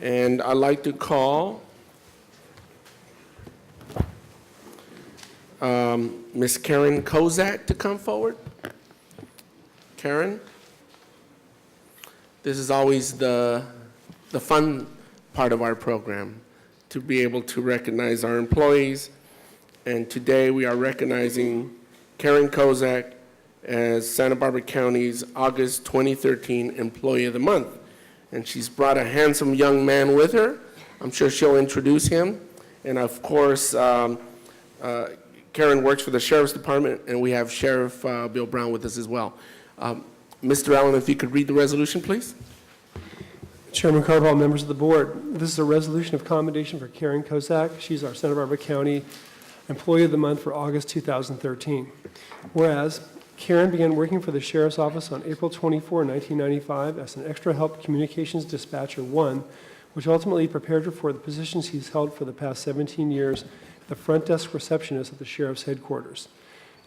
And I'd like to call Miss Karen Kozak to come forward. Karen? This is always the fun part of our program, to be able to recognize our employees. And today we are recognizing Karen Kozak as Santa Barbara County's August 2013 Employee of the Month. And she's brought a handsome young man with her. I'm sure she'll introduce him. And of course, Karen works for the Sheriff's Department, and we have Sheriff Bill Brown with us as well. Mr. Allen, if you could read the resolution, please. Chairman Carvajal, members of the board, this is a resolution of commendation for Karen Kozak. She's our Santa Barbara County Employee of the Month for August 2013. Whereas Karen began working for the Sheriff's Office on April 24, 1995 as an Extra Help Communications Dispatcher 1, which ultimately prepared her for the positions he's held for the past 17 years, the front desk receptionist at the Sheriff's headquarters.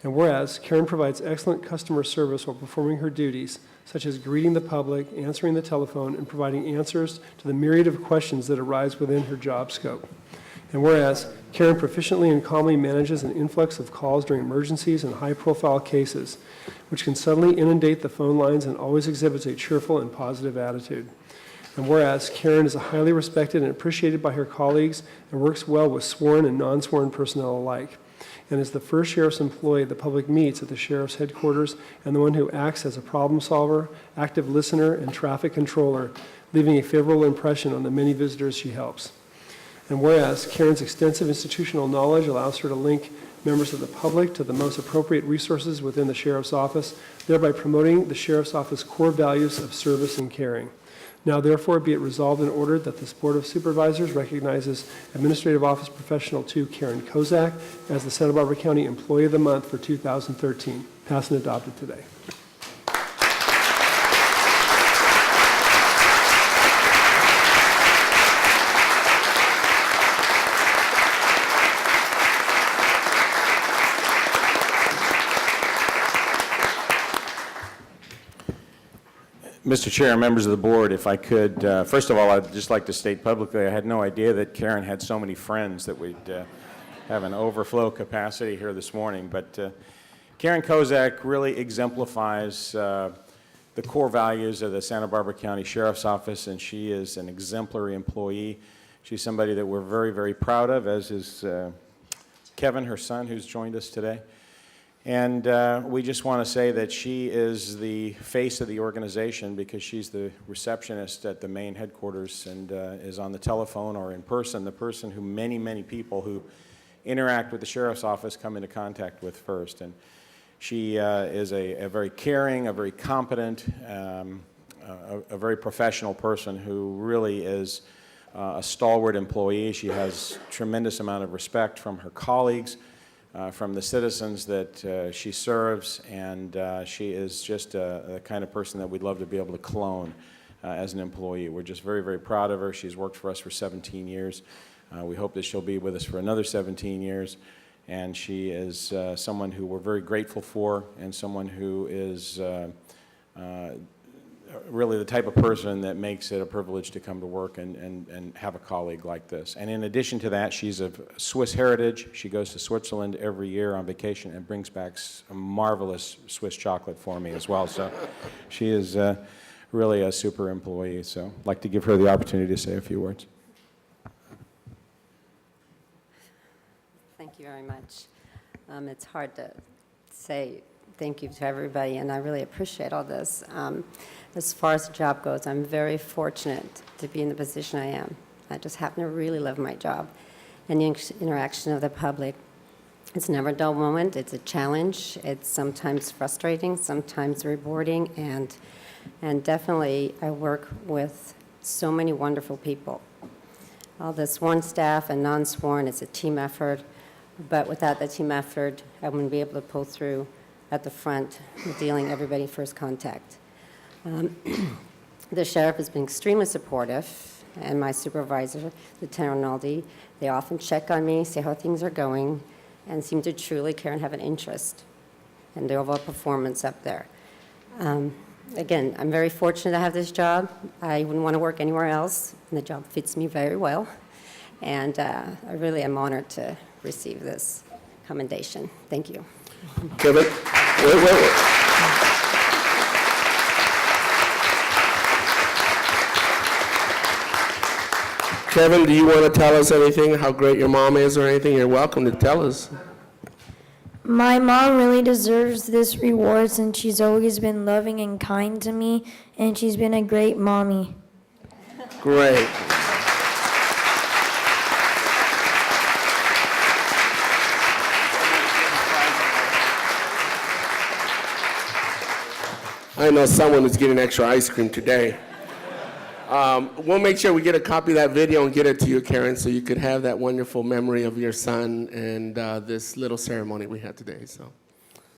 And whereas Karen provides excellent customer service while performing her duties, such as greeting the public, answering the telephone, and providing answers to the myriad of questions that arise within her job scope. And whereas Karen proficiently and calmly manages an influx of calls during emergencies and high-profile cases, which can suddenly inundate the phone lines, and always exhibits a cheerful and positive attitude. And whereas Karen is highly respected and appreciated by her colleagues and works well with sworn and non-sworn personnel alike, and is the first sheriff's employee the public meets at the sheriff's headquarters, and the one who acts as a problem solver, active listener, and traffic controller, leaving a favorable impression on the many visitors she helps. And whereas Karen's extensive institutional knowledge allows her to link members of the public to the most appropriate resources within the sheriff's office, thereby promoting the sheriff's office core values of service and caring. Now, therefore, be it resolved and ordered that this Board of Supervisors recognizes Administrative Office Professional 2 Karen Kozak as the Santa Barbara County Employee of the Month for 2013. Passed and adopted today. Mr. Chair, members of the board, if I could, first of all, I'd just like to state publicly, I had no idea that Karen had so many friends that we'd have an overflow capacity here this morning. But Karen Kozak really exemplifies the core values of the Santa Barbara County Sheriff's Office, and she is an exemplary employee. She's somebody that we're very, very proud of, as is Kevin, her son, who's joined us today. And we just want to say that she is the face of the organization, because she's the receptionist at the main headquarters and is on the telephone or in person, the person who many, many people who interact with the sheriff's office come into contact with first. And she is a very caring, a very competent, a very professional person who really is a stalwart employee. She has tremendous amount of respect from her colleagues, from the citizens that she serves, and she is just a kind of person that we'd love to be able to clone as an employee. We're just very, very proud of her. She's worked for us for 17 years. We hope that she'll be with us for another 17 years, and she is someone who we're very grateful for, and someone who is really the type of person that makes it a privilege to come to work and have a colleague like this. And in addition to that, she's of Swiss heritage. She goes to Switzerland every year on vacation and brings back a marvelous Swiss chocolate for me as well. So she is really a super employee. So I'd like to give her the opportunity to say a few words. Thank you very much. It's hard to say thank you to everybody, and I really appreciate all this. As far as the job goes, I'm very fortunate to be in the position I am. I just happen to really love my job. And the interaction of the public, it's never a dull moment. It's a challenge. It's sometimes frustrating, sometimes rewarding, and definitely I work with so many wonderful people. All the sworn staff and non-sworn, it's a team effort, but without that team effort, I wouldn't be able to pull through at the front, dealing everybody first contact. The sheriff has been extremely supportive, and my supervisor, Lieutenant Rinaldi, they often check on me, see how things are going, and seem to truly care and have an interest in the overall performance up there. Again, I'm very fortunate to have this job. I wouldn't want to work anywhere else, and the job fits me very well. And I really am honored to receive this commendation. Thank you. Kevin, wait. Kevin, do you want to tell us anything, how great your mom is or anything? You're welcome to tell us. My mom really deserves this reward since she's always been loving and kind to me, and she's been a great mommy. Great. I know someone is getting extra ice cream today. We'll make sure we get a copy of that video and get it to you, Karen, so you could have that wonderful memory of your son and this little ceremony we had today. So.